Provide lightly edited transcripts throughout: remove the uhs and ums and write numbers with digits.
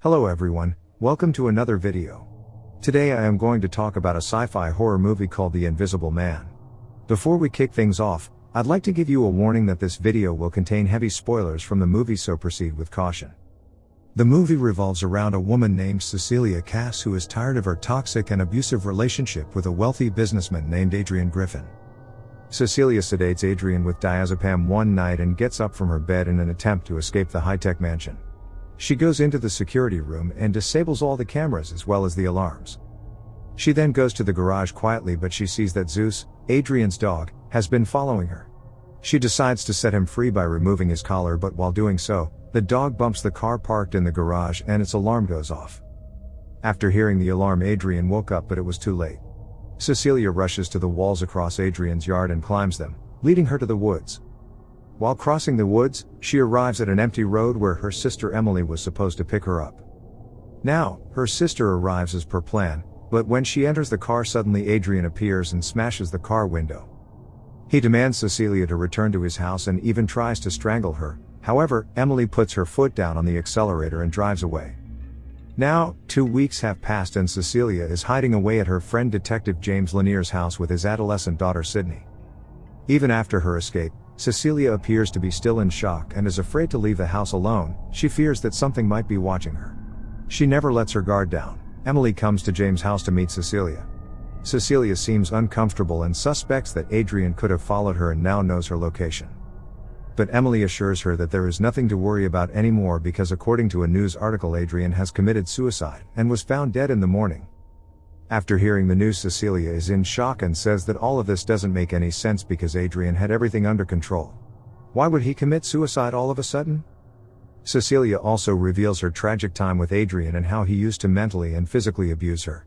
Hello everyone, welcome to another video. Today I am going to talk about a sci-fi horror movie called The Invisible Man. Before we kick things off, I'd like to give you a warning that this video will contain heavy spoilers from the movie, so proceed with caution. The movie revolves around a woman named Cecilia Cass who is tired of her toxic and abusive relationship with a wealthy businessman named Adrian Griffin. Cecilia sedates Adrian with diazepam one night and gets up from her bed in an attempt to escape the high-tech mansion. She goes into the security room and disables all the cameras as well as the alarms. She then goes to the garage quietly, but she sees that Zeus, Adrian's dog, has been following her. She decides to set him free by removing his collar, but while doing so, the dog bumps the car parked in the garage and its alarm goes off. After hearing the alarm, Adrian woke up, but it was too late. Cecilia rushes to the walls across Adrian's yard and climbs them, leading her to the woods. While crossing the woods, she arrives at an empty road where her sister Emily was supposed to pick her up. Now, her sister arrives as per plan, but when she enters the car, suddenly Adrian appears and smashes the car window. He demands Cecilia to return to his house and even tries to strangle her. However, Emily puts her foot down on the accelerator and drives away. Now, 2 weeks have passed and Cecilia is hiding away at her friend Detective James Lanier's house with his adolescent daughter Sydney. Even after her escape, Cecilia appears to be still in shock and is afraid to leave the house alone. She fears that something might be watching her. She never lets her guard down. Emily comes to James' house to meet Cecilia. Cecilia seems uncomfortable and suspects that Adrian could have followed her and now knows her location. But Emily assures her that there is nothing to worry about anymore because according to a news article, Adrian has committed suicide and was found dead in the morning. After hearing the news, Cecilia is in shock and says that all of this doesn't make any sense because Adrian had everything under control. Why would he commit suicide all of a sudden? Cecilia also reveals her tragic time with Adrian and how he used to mentally and physically abuse her.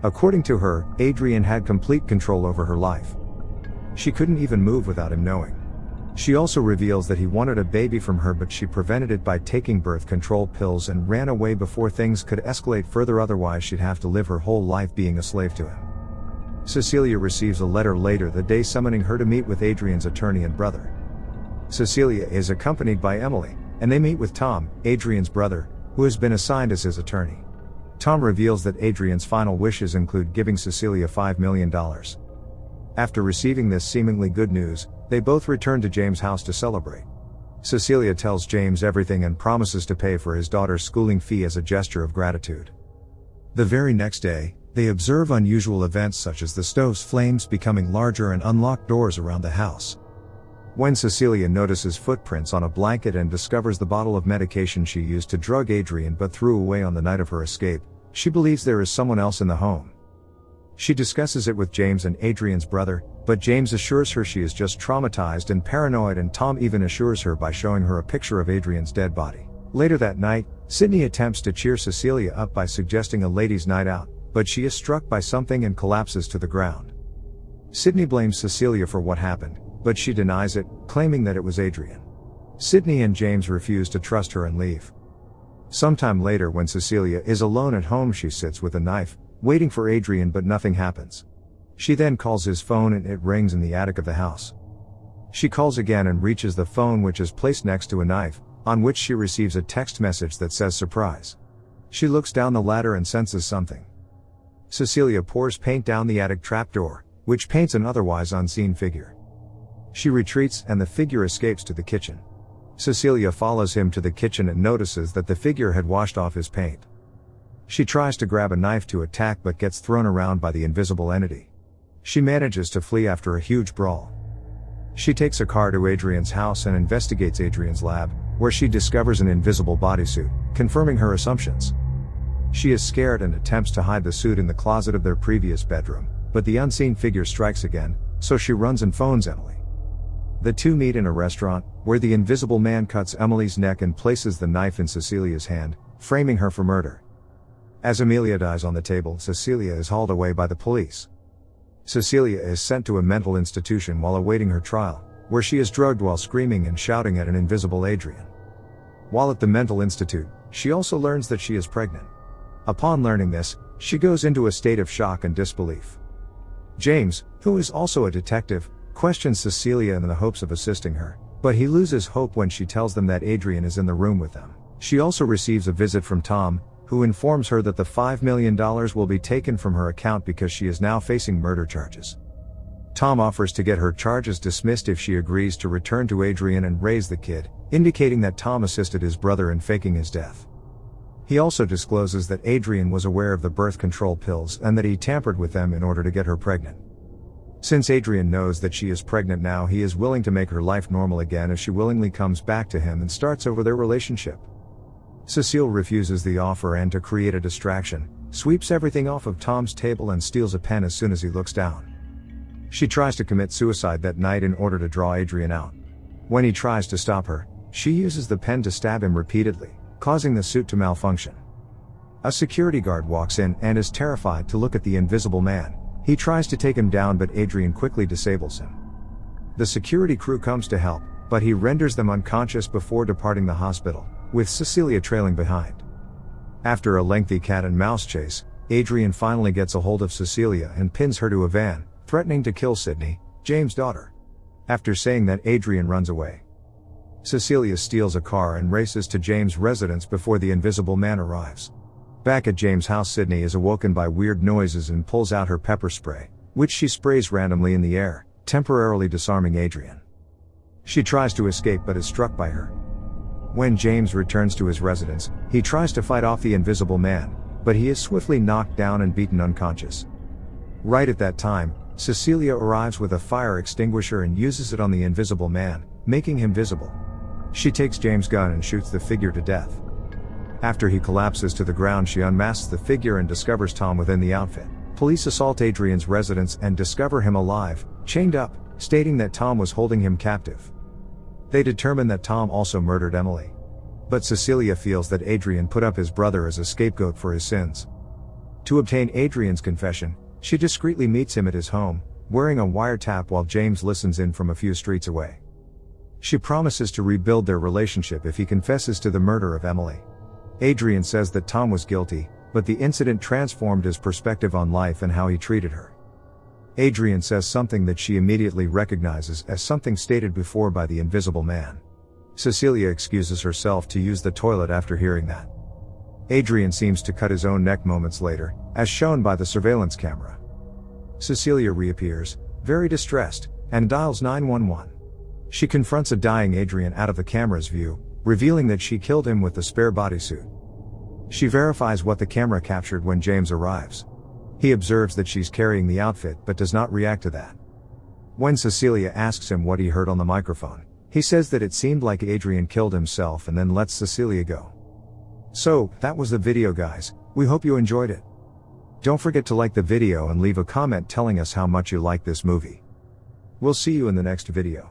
According to her, Adrian had complete control over her life. She couldn't even move without him knowing. She also reveals that he wanted a baby from her, but she prevented it by taking birth control pills and ran away before things could escalate further, otherwise she'd have to live her whole life being a slave to him. Cecilia receives a letter later that day summoning her to meet with Adrian's attorney and brother. Cecilia is accompanied by Emily, and they meet with Tom, Adrian's brother, who has been assigned as his attorney. Tom reveals that Adrian's final wishes include giving Cecilia $5 million. After receiving this seemingly good news, they both return to James' house to celebrate. Cecilia tells James everything and promises to pay for his daughter's schooling fee as a gesture of gratitude. The very next day, they observe unusual events such as the stove's flames becoming larger and unlocked doors around the house. When Cecilia notices footprints on a blanket and discovers the bottle of medication she used to drug Adrian but threw away on the night of her escape, she believes there is someone else in the home. She discusses it with James and Adrian's brother, but James assures her she is just traumatized and paranoid, and Tom even assures her by showing her a picture of Adrian's dead body. Later that night, Sydney attempts to cheer Cecilia up by suggesting a ladies' night out, but she is struck by something and collapses to the ground. Sydney blames Cecilia for what happened, but she denies it, claiming that it was Adrian. Sydney and James refuse to trust her and leave. Sometime later, when Cecilia is alone at home, she sits with a knife, waiting for Adrian, but nothing happens. She then calls his phone and it rings in the attic of the house. She calls again and reaches the phone, which is placed next to a knife, on which she receives a text message that says surprise. She looks down the ladder and senses something. Cecilia pours paint down the attic trapdoor, which paints an otherwise unseen figure. She retreats and the figure escapes to the kitchen. Cecilia follows him to the kitchen and notices that the figure had washed off his paint. She tries to grab a knife to attack but gets thrown around by the invisible entity. She manages to flee after a huge brawl. She takes a car to Adrian's house and investigates Adrian's lab, where she discovers an invisible bodysuit, confirming her assumptions. She is scared and attempts to hide the suit in the closet of their previous bedroom, but the unseen figure strikes again, so she runs and phones Emily. The two meet in a restaurant, where the invisible man cuts Emily's neck and places the knife in Cecilia's hand, framing her for murder. As Amelia dies on the table, Cecilia is hauled away by the police. Cecilia is sent to a mental institution while awaiting her trial, where she is drugged while screaming and shouting at an invisible Adrian. While at the mental institute, she also learns that she is pregnant. Upon learning this, she goes into a state of shock and disbelief. James, who is also a detective, questions Cecilia in the hopes of assisting her, but he loses hope when she tells them that Adrian is in the room with them. She also receives a visit from Tom, who informs her that the $5 million will be taken from her account because she is now facing murder charges. Tom offers to get her charges dismissed if she agrees to return to Adrian and raise the kid, indicating that Tom assisted his brother in faking his death. He also discloses that Adrian was aware of the birth control pills and that he tampered with them in order to get her pregnant. Since Adrian knows that she is pregnant now, he is willing to make her life normal again if she willingly comes back to him and starts over their relationship. Cecile refuses the offer and, to create a distraction, sweeps everything off of Tom's table and steals a pen as soon as he looks down. She tries to commit suicide that night in order to draw Adrian out. When he tries to stop her, she uses the pen to stab him repeatedly, causing the suit to malfunction. A security guard walks in and is terrified to look at the invisible man. He tries to take him down, but Adrian quickly disables him. The security crew comes to help, but he renders them unconscious before departing the hospital, with Cecilia trailing behind. After a lengthy cat and mouse chase, Adrian finally gets a hold of Cecilia and pins her to a van, threatening to kill Sydney, James' daughter. After saying that, Adrian runs away. Cecilia steals a car and races to James' residence before the invisible man arrives. Back at James' house, Sydney is awoken by weird noises and pulls out her pepper spray, which she sprays randomly in the air, temporarily disarming Adrian. She tries to escape but is struck by her. When James returns to his residence, he tries to fight off the invisible man, but he is swiftly knocked down and beaten unconscious. Right at that time, Cecilia arrives with a fire extinguisher and uses it on the invisible man, making him visible. She takes James' gun and shoots the figure to death. After he collapses to the ground, she unmasks the figure and discovers Tom within the outfit. Police assault Adrian's residence and discover him alive, chained up, stating that Tom was holding him captive. They determine that Tom also murdered Emily. But Cecilia feels that Adrian put up his brother as a scapegoat for his sins. To obtain Adrian's confession, she discreetly meets him at his home, wearing a wiretap while James listens in from a few streets away. She promises to rebuild their relationship if he confesses to the murder of Emily. Adrian says that Tom was guilty, but the incident transformed his perspective on life and how he treated her. Adrian says something that she immediately recognizes as something stated before by the invisible man. Cecilia excuses herself to use the toilet after hearing that. Adrian seems to cut his own neck moments later, as shown by the surveillance camera. Cecilia reappears, very distressed, and dials 911. She confronts a dying Adrian out of the camera's view, revealing that she killed him with the spare bodysuit. She verifies what the camera captured when James arrives. He observes that she's carrying the outfit but does not react to that. When Cecilia asks him what he heard on the microphone, he says that it seemed like Adrian killed himself and then lets Cecilia go. So, that was the video, guys. We hope you enjoyed it. Don't forget to like the video and leave a comment telling us how much you like this movie. We'll see you in the next video.